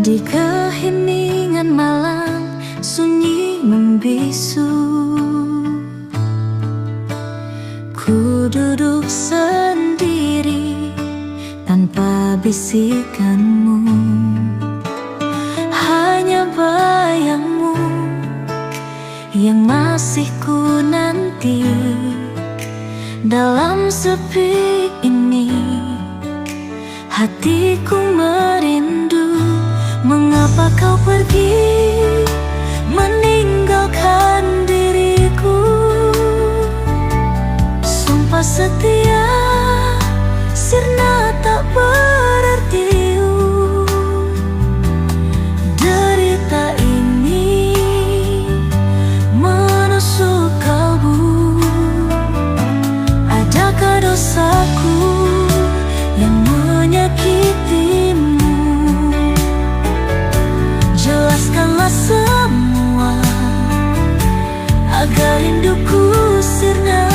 Di keheningan malam sunyi membisu, ku duduk sendiri tanpa bisikanmu. Hanya bayangmu yang masih ku nanti. Dalam sepi ini hatiku merindu. Mengapa kau pergi meninggalkan diriku? Sumpah setia sirna tak berarti. Derita ini menusuk kalbu. Adakah dosaku yang menyakitimu? Jelaskanlah semua agar rinduku sirna,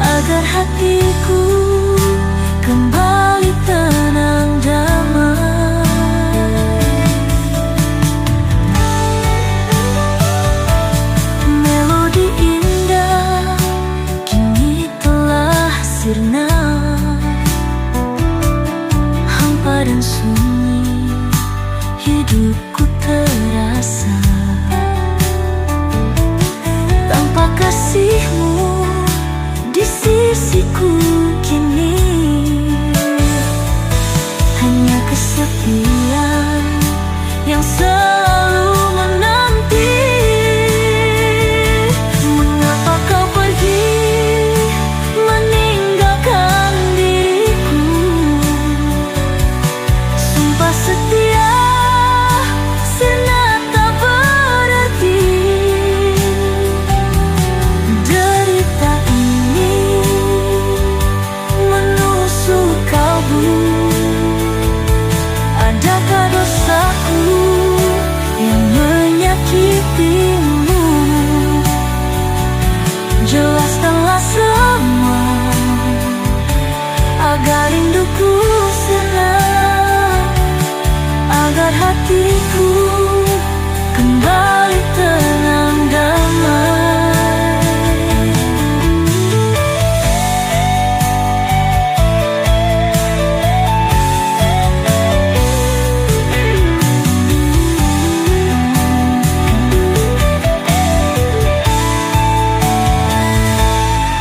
agar hatiku kembali tenang damai. Melodi indah kini telah sirna, hampa dan sunyi hidupku terasa. Tanpa kasihmu di sisiku kini, hanya kesepian yang selalu menanti. Mengapa kau pergi meninggalkan diriku? Sumpah setia sirna tak berarti. Derita ini menusuk kalbu. Adakah dosaku yang menyakitimu? Jelaskanlah semua agar rinduku sirna, agar hatiku kembali tenang damai.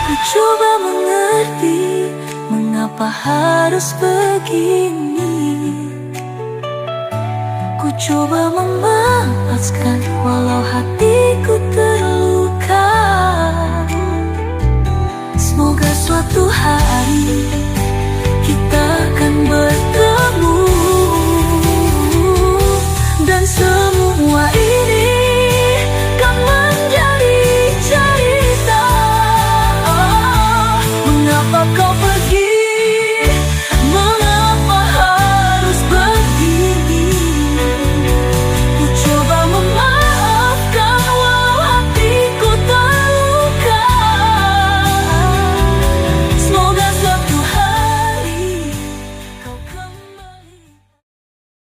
Ku coba mengerti mengapa harus begini. Ku coba memaafkan walau hati